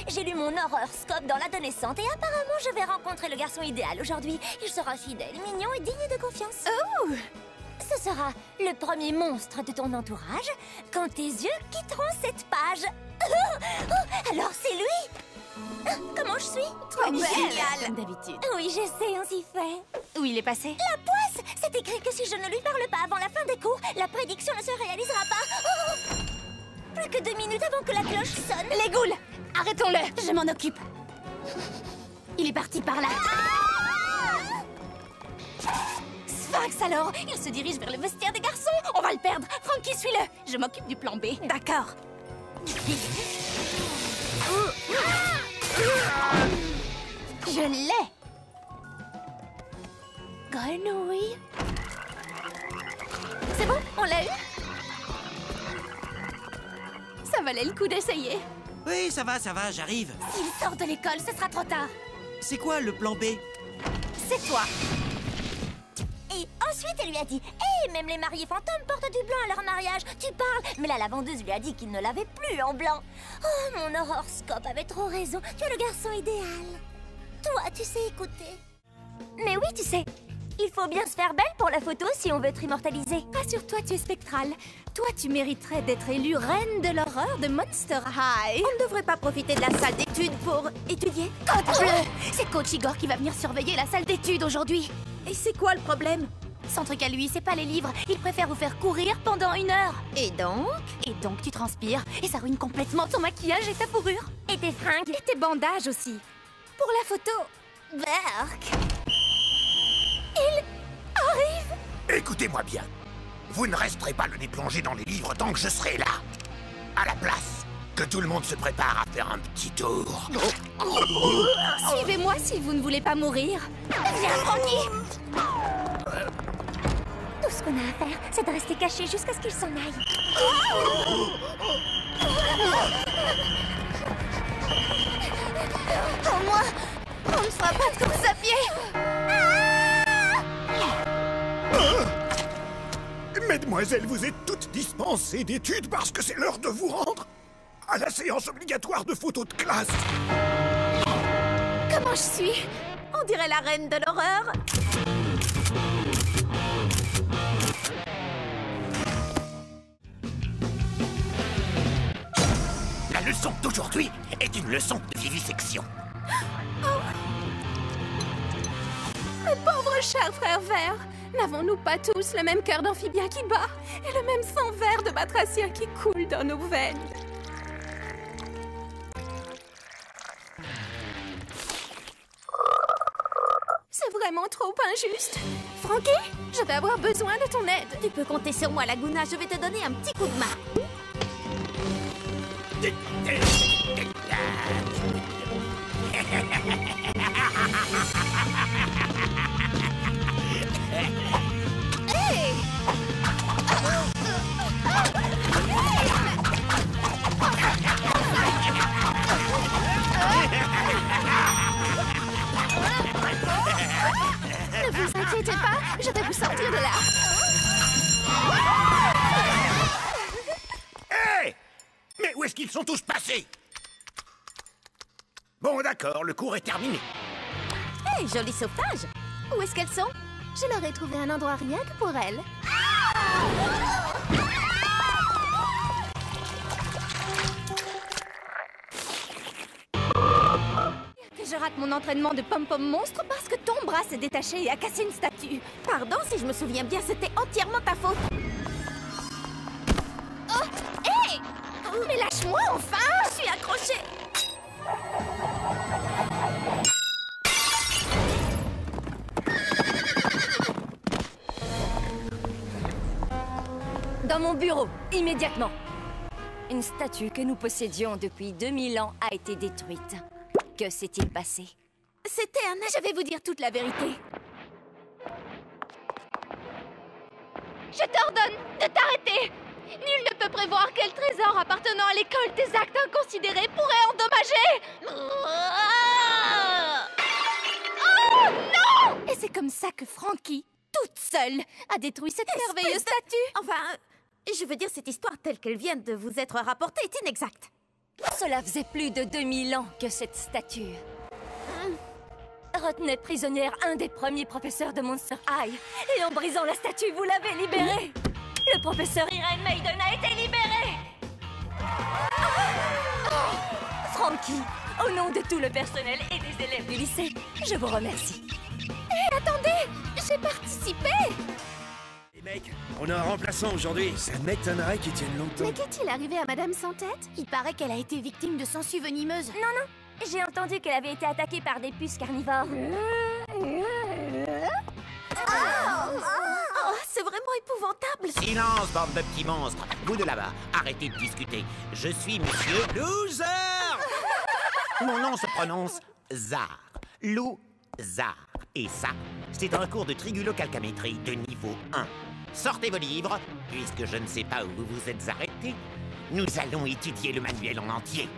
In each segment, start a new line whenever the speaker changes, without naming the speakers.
j'ai lu mon horoscope dans l'adolescente et apparemment je vais rencontrer le garçon idéal aujourd'hui. Il sera fidèle, mignon et digne de confiance.
Oh!
Ce sera le premier monstre de ton entourage quand tes yeux quitteront cette page. Alors c'est lui! Comment je suis?
Trop belle!
Génial!
Comme d'habitude.
Oui, je sais, on s'y fait.
Où il est passé?
La poisse! C'est écrit que si je ne lui parle pas avant la fin des cours, la prédiction ne se réalisera pas. Oh! Plus que 2 minutes avant que la cloche sonne.
Les ghouls! Arrêtons-le! Je m'en occupe. Il est parti par là. Sphinx alors! Il se dirige vers le vestiaire des garçons! On va le perdre! Frankie, suis-le! Je m'occupe du plan B. D'accord. Je l'ai! Grenouille! C'est bon, on l'a eu? Ça valait le coup d'essayer.
Oui, ça va, j'arrive.
S'il sort de l'école, ce sera trop tard.
C'est quoi le plan B?
C'est toi.
Et ensuite, elle lui a dit « Hé, même les mariés fantômes portent du blanc à leur mariage, tu parles !» Mais là, la vendeuse lui a dit qu'il ne l'avait plus en blanc. Oh, mon horoscope avait trop raison, tu es le garçon idéal. Toi, tu sais écouter. Mais oui, tu sais, il faut bien se faire belle pour la photo si on veut être immortalisé.
Rassure-toi, tu es spectrale. Toi, tu mériterais d'être élue reine de l'horreur de Monster High.
On ne devrait pas profiter de la salle d'études pour étudier?
Code bleu! C'est Coach Igor qui va venir surveiller la salle d'études aujourd'hui.
Et c'est quoi le problème?
Son truc à lui, c'est pas les livres. Il préfère vous faire courir pendant 1 heure.
Et donc?
Et donc, tu transpires et ça ruine complètement ton maquillage et ta fourrure.
Et tes fringues.
Et tes bandages aussi. Pour la photo, Berk. Il arrive!
Écoutez-moi bien. Vous ne resterez pas le nez plongé dans les livres tant que je serai là. À la place, que tout le monde se prépare à faire un petit tour.
Suivez-moi si vous ne voulez pas mourir. Viens, Frankie!
Tout ce qu'on a à faire, c'est de rester caché jusqu'à ce qu'il s'en aille.
Au moins, on ne fera pas de course à pied.
Mesdemoiselles, vous êtes toutes dispensées d'études parce que c'est l'heure de vous rendre à la séance obligatoire de photos de classe.
Comment je suis?
On dirait la reine de l'horreur.
La leçon d'aujourd'hui est une leçon de vivisection.
Le pauvre cher frère vert. N'avons-nous pas tous le même cœur d'amphibien qui bat et le même sang vert de batracien qui coule dans nos veines? C'est vraiment trop injuste. Frankie, je vais avoir besoin de ton aide.
Tu peux compter sur moi, Laguna. Je vais te donner un petit coup de main.
Ne vous inquiétez pas, je vais vous sortir de là.
Hé! Mais où est-ce qu'ils sont tous passés? Bon, d'accord, le cours est terminé.
Hey, joli sauvetage! Où est-ce qu'elles sont?
Je leur ai trouvé un endroit rien que pour elles. Que je rate mon entraînement de pom-pom monstre parce que ton bras s'est détaché et a cassé une statue.
Pardon, si je me souviens bien, c'était entièrement ta faute.
Oh, hé! Mais lâche-moi enfin!
Je suis accrochée.
Dans mon bureau, immédiatement. Une statue que nous possédions depuis 2000 ans a été détruite. Que s'est-il passé?
C'était un... Je vais vous dire toute la vérité. Je t'ordonne de t'arrêter! Nul ne peut prévoir quel trésor appartenant à l'école des actes inconsidérés pourrait endommager! Oh non! Et c'est comme ça que Frankie, toute seule, a détruit cette merveilleuse statue.
Enfin, je veux dire, cette histoire telle qu'elle vient de vous être rapportée est inexacte.
Cela faisait plus de 2000 ans que cette statue retenait prisonnière un des premiers professeurs de Monster High. Et en brisant la statue, vous l'avez libéré. Le professeur Irene Maiden a été libéré. Frankie, au nom de tout le personnel et des élèves du lycée, je vous remercie.
Hé, attendez! J'ai participé!
Les mecs, on a un remplaçant aujourd'hui. Ça m'étonnerait qu'il tienne longtemps.
Mais qu'est-il arrivé à Madame Sans Tête?
Il paraît qu'elle a été victime de sangsues venimeuses.
Non, j'ai entendu qu'elle avait été attaquée par des puces carnivores.
Oh, c'est vraiment épouvantable.
Silence, bande de petits monstres. Vous de là-bas, arrêtez de discuter. Je suis Monsieur Loser. Mon nom se prononce Zar. Lou-Zar. Et ça, c'est un cours de trigulocalcamétrie de niveau 1. Sortez vos livres, puisque je ne sais pas où vous vous êtes arrêtés. Nous allons étudier le manuel en entier.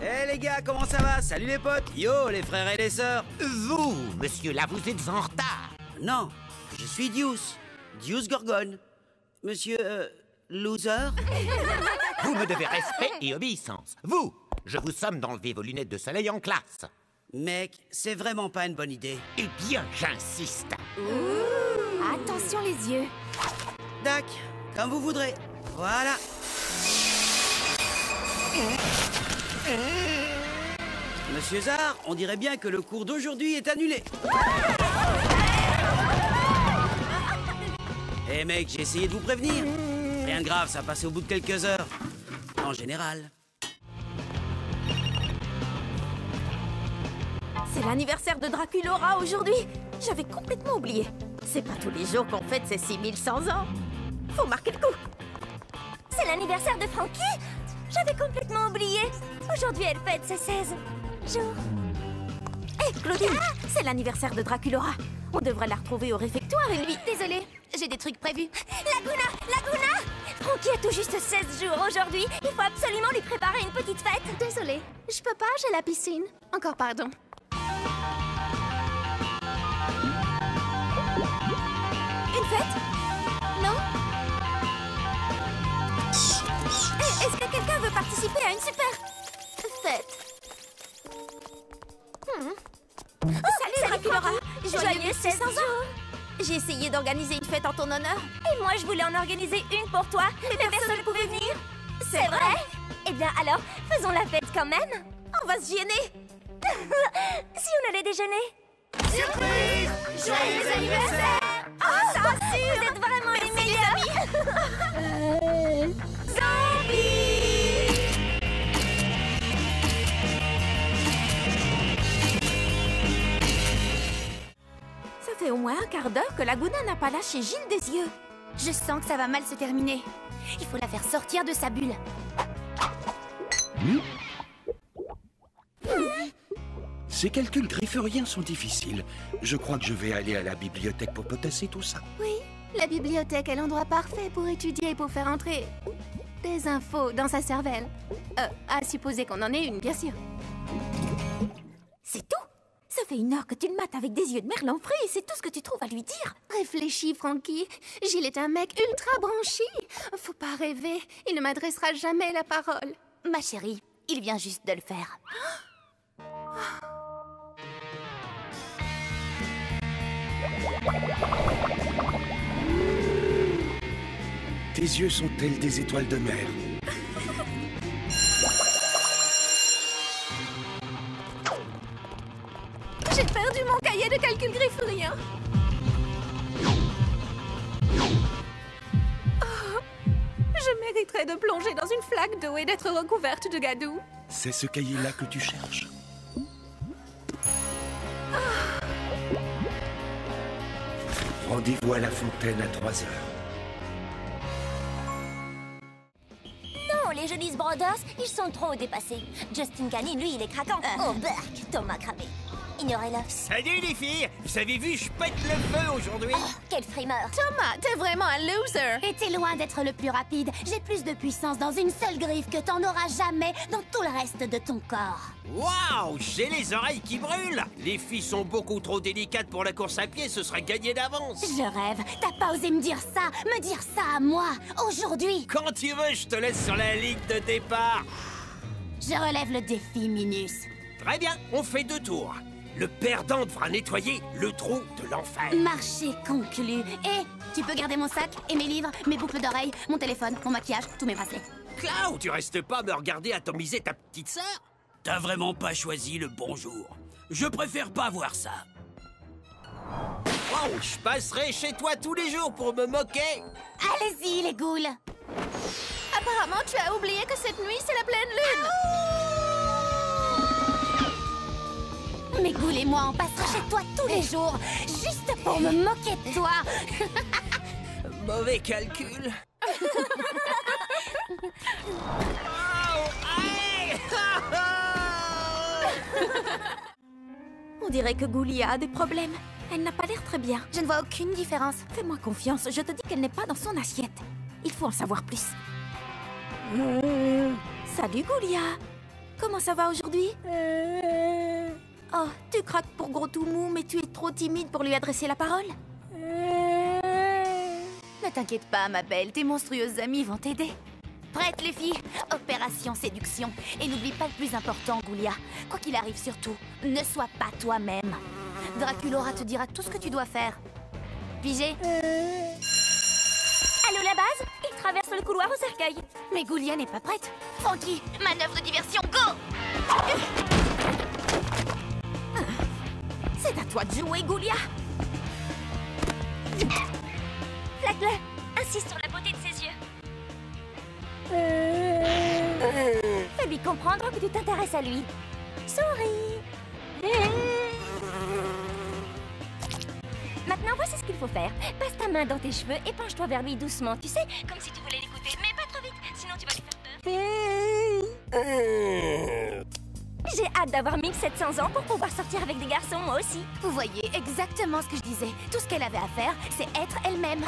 Eh les gars, comment ça va? Salut les potes. Yo, les frères et les sœurs.
Vous, monsieur là, vous êtes en retard.
Non, je suis Deuce. Deuce Gorgone. Monsieur, Loser.
Vous me devez respect et obéissance. Vous, je vous somme d'enlever vos lunettes de soleil en classe.
Mec, c'est vraiment pas une bonne idée.
Eh bien, j'insiste.
Attention les yeux.
Dac, comme vous voudrez. Voilà. Monsieur Zar, on dirait bien que le cours d'aujourd'hui est annulé. Eh mec, j'ai essayé de vous prévenir. Rien de grave, ça a passé au bout de quelques heures. En général.
C'est l'anniversaire de Draculaura aujourd'hui. J'avais complètement oublié. C'est pas tous les jours qu'on fête ses 6100 ans. Faut marquer le coup.
C'est l'anniversaire de Frankie. J'avais complètement oublié. Aujourd'hui, elle fête ses 16 jours.
Hé, Claudine, c'est l'anniversaire de Draculaura. On devrait la retrouver au réfectoire et lui... Désolée, j'ai des trucs prévus.
Laguna! Frankie a tout juste 16 jours aujourd'hui. Il faut absolument lui préparer une petite fête.
Désolée, je peux pas, j'ai la piscine. Encore pardon.
Une fête?
Non?
Est-ce que quelqu'un veut participer à une super fête? Salut Draculaura!
Joyeux 16 jours.
J'ai essayé d'organiser une fête en ton honneur.
Et moi, je voulais en organiser une pour toi, mais personne ne pouvait venir. C'est vrai? Eh bien, alors, faisons la fête quand même.
On va se gêner.
Si on allait déjeuner.
Surprise!
Joyeux anniversaire! Oh, ça sûr! Vous êtes vraiment les meilleurs! Zombie!
Ça fait au moins un quart d'heure que Laguna n'a pas lâché Gilles des yeux.
Je sens que ça va mal se terminer. Il faut la faire sortir de sa bulle.
Ces calculs grifferiens sont difficiles. Je crois que je vais aller à la bibliothèque pour potasser tout ça.
Oui, la bibliothèque est l'endroit parfait pour étudier et pour faire entrer des infos dans sa cervelle. À supposer qu'on en ait une, bien sûr.
C'est tout? Ça fait 1 heure que tu le mates avec des yeux de merlan frit et c'est tout ce que tu trouves à lui dire.
Réfléchis, Frankie. Gilles est un mec ultra branché. Faut pas rêver, il ne m'adressera jamais la parole.
Ma chérie, il vient juste de le faire.
Tes yeux sont tels des étoiles de mer.
J'ai perdu mon cahier de calcul griffurien. Oh, je mériterais de plonger dans une flaque d'eau et d'être recouverte de gadou.
C'est ce cahier-là que tu cherches. Rendez-vous à la fontaine à 3 heures.
Non, les Jonas Brothers, ils sont trop dépassés. Justin Canning, lui, il est craquant. Oh, Burke, Thomas cramé. Ignorez-le.
Salut les filles! Vous avez vu, je pète le feu aujourd'hui!
Oh, quel frimeur.
Thomas, t'es vraiment un loser.
Et t'es loin d'être le plus rapide. J'ai plus de puissance dans une seule griffe que t'en auras jamais dans tout le reste de ton corps.
Waouh! J'ai les oreilles qui brûlent! Les filles sont beaucoup trop délicates pour la course à pied, ce serait gagné d'avance!
Je rêve. T'as pas osé me dire ça à moi, aujourd'hui.
Quand tu veux, je te laisse sur la ligne de départ!
Je relève le défi, Minus.
Très bien, on fait 2 tours. Le perdant devra nettoyer le trou de l'enfer.
Marché conclu. Et tu peux garder mon sac et mes livres, mes boucles d'oreilles, mon téléphone, mon maquillage, tous mes bracelets.
Cloud, tu restes pas me regarder atomiser ta petite sœur?
T'as vraiment pas choisi le bon jour. Je préfère pas voir ça.
Oh, je passerai chez toi tous les jours pour me moquer.
Allez-y, les ghouls.
Apparemment, tu as oublié que cette nuit, c'est la pleine lune.
Mes ghouls et moi, on passera chez toi tous les jours, juste pour me moquer de toi.
Mauvais calcul.
On dirait que Ghoulia a des problèmes. Elle n'a pas l'air très bien.
Je ne vois aucune différence.
Fais-moi confiance, je te dis qu'elle n'est pas dans son assiette. Il faut en savoir plus. Salut Ghoulia. Comment ça va aujourd'hui? Oh, tu craques pour Gros Toumou, mais tu es trop timide pour lui adresser la parole.
Ne t'inquiète pas, ma belle, tes monstrueuses amies vont t'aider. Prête, les filles? Opération séduction. Et n'oublie pas le plus important, Ghoulia. Quoi qu'il arrive surtout, ne sois pas toi-même. Draculaura te dira tout ce que tu dois faire. Pigé?
Allô, la base? Il traverse le couloir au cercueil.
Mais Ghoulia n'est pas prête. Frankie, manœuvre de diversion, go!
C'est à toi de jouer, Ghoulia.
Flaque-le. Insiste sur la beauté de ses yeux. Fais-lui comprendre que tu t'intéresses à lui. Souris. Maintenant, voici ce qu'il faut faire. Passe ta main dans tes cheveux et penche-toi vers lui doucement, tu sais, comme si tu voulais l'écouter. Mais pas trop vite, sinon tu vas lui faire peur. J'ai hâte d'avoir 1700 ans pour pouvoir sortir avec des garçons, moi aussi.
Vous voyez exactement ce que je disais. Tout ce qu'elle avait à faire, c'est être elle-même.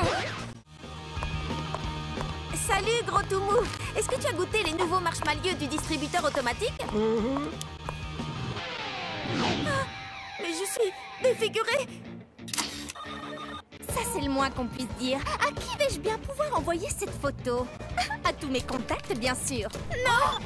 Salut Gros Toumou. Est-ce que tu as goûté les nouveaux marshmallows du distributeur automatique? Ah, mais je suis défigurée.
Ça, c'est le moins qu'on puisse dire. À qui vais-je bien pouvoir envoyer cette photo? À tous mes contacts, bien sûr.
Non.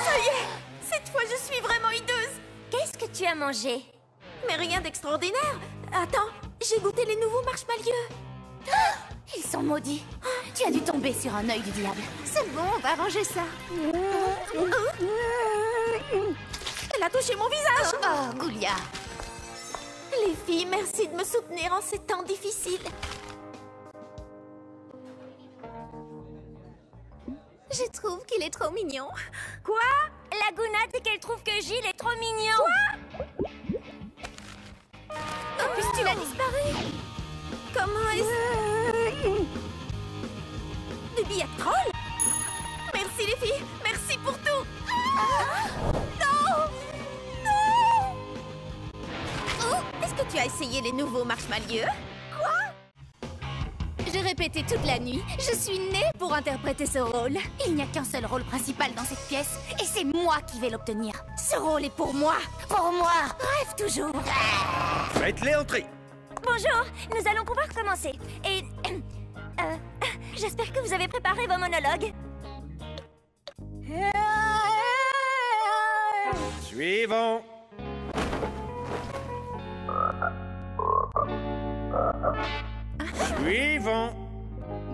Ça y est, cette fois je suis vraiment hideuse.
Qu'est-ce que tu as mangé?
Mais rien d'extraordinaire. Attends, j'ai goûté les nouveaux marshmallows.
Ils sont maudits. Tu as dû tomber sur un œil du diable.
C'est bon, on va arranger ça.
Elle a touché mon visage.
Oh, Ghoulia.
Les filles, merci de me soutenir en ces temps difficiles.
Je trouve qu'il est trop mignon.
Quoi? La Gouna dit qu'elle trouve que Gilles est trop mignon.
Oh, puisque tu l'as disparu. Comment est-ce... Des billets de troll? Merci les filles, merci pour tout. Non. Non. Oh, est-ce que tu as essayé les nouveaux marshmallows?
J'ai répété toute la nuit. Je suis née pour interpréter ce rôle. Il n'y a qu'un seul rôle principal dans cette pièce, et c'est moi qui vais l'obtenir. Ce rôle est pour moi. Pour moi. Rêve toujours.
Faites-les entrer.
Bonjour, nous allons pouvoir commencer. Et... j'espère que vous avez préparé vos monologues.
Suivant. Suivant.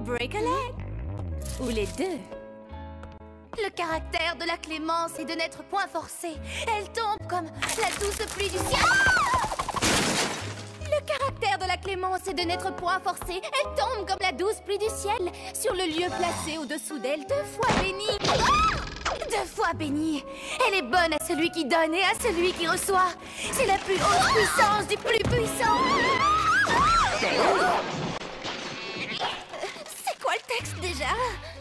Break a leg. Ou les deux.
Le caractère de la clémence est de n'être point forcée. Elle tombe comme la douce pluie du ciel. Le caractère de la clémence est de n'être point forcée. Elle tombe comme la douce pluie du ciel sur le lieu placé au-dessous d'elle, 2 fois bénie. 2 fois bénie. Elle est bonne à celui qui donne et à celui qui reçoit. C'est la plus haute puissance du plus puissant.
C'est quoi le texte déjà?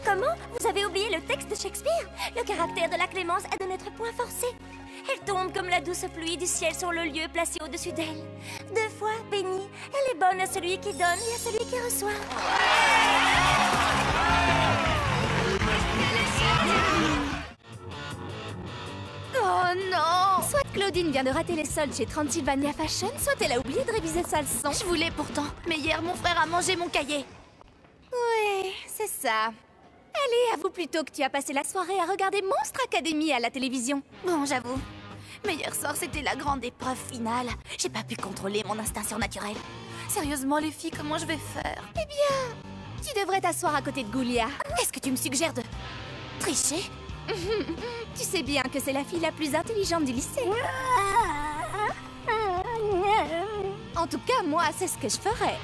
Comment? Vous avez oublié le texte de Shakespeare? Le caractère de la clémence est de n'être point forcé. Elle tombe comme la douce pluie du ciel sur le lieu placé au-dessus d'elle. 2 fois bénie. Elle est bonne à celui qui donne et à celui qui reçoit.
Oh non! Soit Claudine vient de rater les soldes chez Transylvania Fashion, soit elle a oublié de réviser sa leçon.
Je voulais pourtant, mais hier mon frère a mangé mon cahier.
Ouais, c'est ça. Allez, avoue plutôt que tu as passé la soirée à regarder Monstre Academy à la télévision.
Bon, j'avoue. Mais hier soir, c'était la grande épreuve finale. J'ai pas pu contrôler mon instinct surnaturel. Sérieusement, les filles, comment je vais faire?
Eh bien, tu devrais t'asseoir à côté de Goulia.
Est-ce que tu me suggères de tricher?
Tu sais bien que c'est la fille la plus intelligente du lycée. En tout cas, moi, c'est ce que je ferais.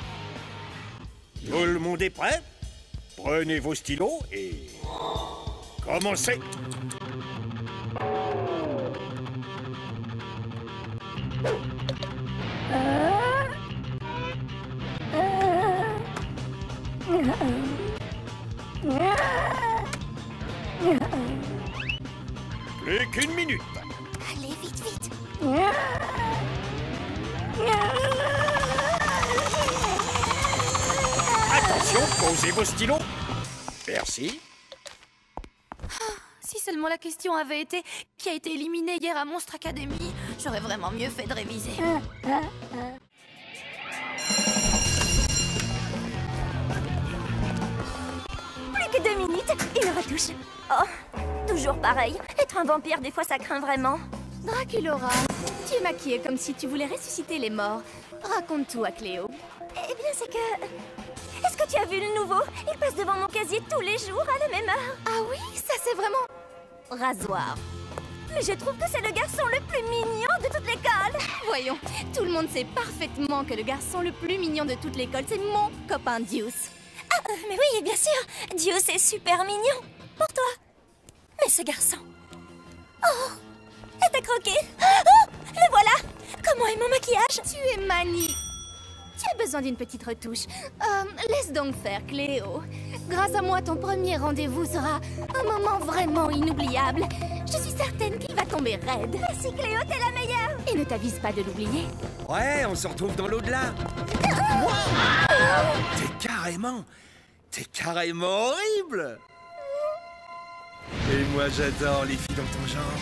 Tout le monde est prêt? Prenez vos stylos et... commencez! Plus qu'une minute.
Allez, vite, vite.
Attention, posez vos stylos. Merci.
Si seulement la question avait été qui a été éliminé hier à Monstre Academy, j'aurais vraiment mieux fait de réviser.
Plus que 2 minutes, une retouche. Oh, toujours pareil. Être un vampire, des fois, ça craint vraiment.
Draculora, tu es maquillée comme si tu voulais ressusciter les morts. Raconte tout à Cléo.
Eh bien, c'est que... Est-ce que tu as vu le nouveau? Il passe devant mon casier tous les jours à la même heure.
Ah oui, ça c'est vraiment...
Rasoir. Mais je trouve que c'est le garçon le plus mignon de toute l'école.
Voyons, tout le monde sait parfaitement que le garçon le plus mignon de toute l'école, c'est mon copain Deuce.
Ah, mais oui, bien sûr. Deuce est super mignon. Pour toi. Mais ce garçon... Oh, elle t'a croqué. Oh, le voilà. Comment est mon maquillage?
Tu es manie. Tu as besoin d'une petite retouche. Laisse donc faire, Cléo. Grâce à moi, ton premier rendez-vous sera un moment vraiment inoubliable. Je suis certaine qu'il va tomber raide.
Merci Cléo, t'es la meilleure.
Et ne t'avise pas de l'oublier.
Ouais, on se retrouve dans l'au-delà. T'es carrément horrible. Et moi, j'adore les filles dans ton genre.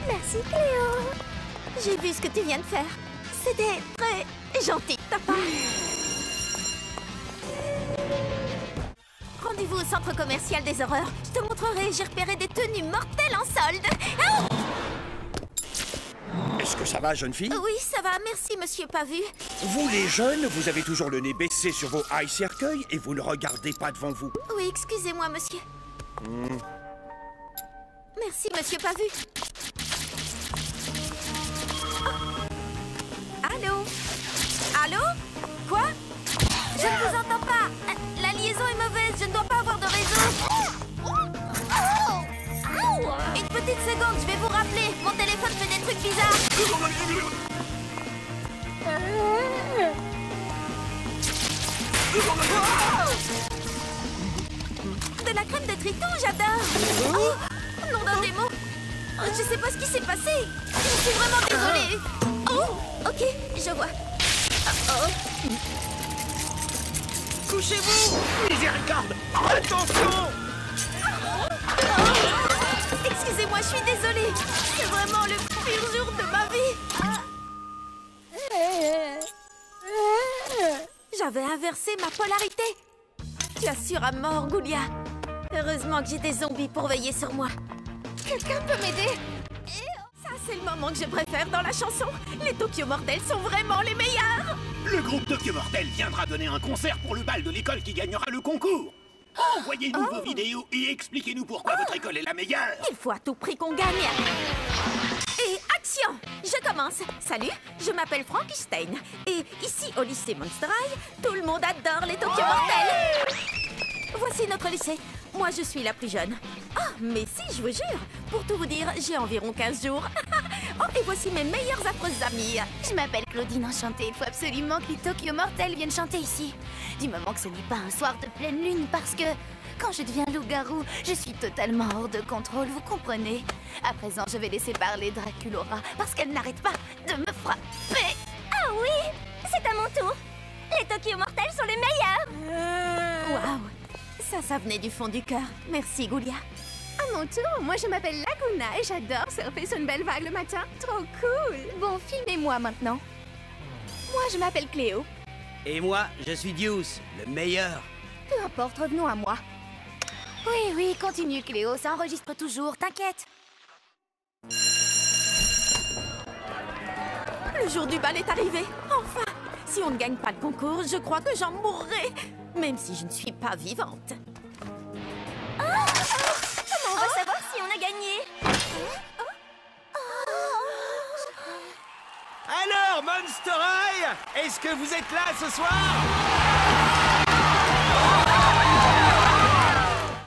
Merci Cléo.
J'ai vu ce que tu viens de faire. C'était très gentil de ta part. Rendez-vous au centre commercial des horreurs. Je te montrerai, j'ai repéré des tenues mortelles en solde. Ah!
Est-ce que ça va, jeune fille?
Oui, ça va, merci, monsieur Pavu.
Vous, les jeunes, vous avez toujours le nez baissé sur vos high cercueils et vous ne regardez pas devant vous.
Oui, excusez-moi, monsieur. Merci, monsieur Pavu. Allô? Allô? Quoi? Je ne vous entends pas. La liaison est mauvaise, je ne dois pas avoir de réseau. Une petite seconde, je vais vous rappeler. Mon téléphone fait des trucs bizarres. De la crème de triton, j'adore. Oh, nom d'un démon. Je sais pas ce qui s'est passé. Je suis vraiment désolée. Oh, ok, je vois.
Couchez-vous! Miséricorde! Attention!
Excusez-moi, je suis désolée. C'est vraiment le pire jour de ma vie. J'avais inversé ma polarité. Tu assures à mort, Goulia. Heureusement que j'ai des zombies pour veiller sur moi. Quelqu'un peut m'aider? Ça, c'est le moment que je préfère dans la chanson. Les Tokyo Mortels sont vraiment les meilleurs.
Le groupe Tokyo Mortel viendra donner un concert pour le bal de l'école qui gagnera le concours. Envoyez-nous vos vidéos et expliquez-nous pourquoi votre école est la meilleure.
Il faut à tout prix qu'on gagne. Et action! Je commence. Salut, je m'appelle Frankenstein. Et ici, au lycée Monster High, tout le monde adore les Tokyo Mortels. Voici notre lycée. Moi, je suis la plus jeune. Oh, mais si, je vous jure. Pour tout vous dire, j'ai environ 15 jours. Oh, et voici mes meilleures affreuses amies.
Je m'appelle Claudine Enchantée. Il faut absolument que les Tokyo Mortels viennent chanter ici. Du moment que ce n'est pas un soir de pleine lune, parce que quand je deviens loup-garou, je suis totalement hors de contrôle, vous comprenez? À présent, je vais laisser parler Draculora, parce qu'elle n'arrête pas de me frapper.
Ah oui, c'est à mon tour. Les Tokyo Mortels sont les meilleurs.
Waouh! Ça venait du fond du cœur. Merci, Goulia.
mon tour. Moi, je m'appelle Laguna et j'adore surfer sur une belle vague le matin. Trop cool.
Bon, filmez-moi maintenant. Moi, je m'appelle Cléo.
Et moi, je suis Deuce, le meilleur.
Peu importe, revenons à moi. Oui, oui, continue, Cléo. Ça enregistre toujours, t'inquiète.
Le jour du bal est arrivé. Enfin! Si on ne gagne pas le concours, je crois que j'en mourrai. Même si je ne suis pas vivante.
Comment on va savoir si on a gagné?
Alors, Monster High, est-ce que vous êtes là ce soir?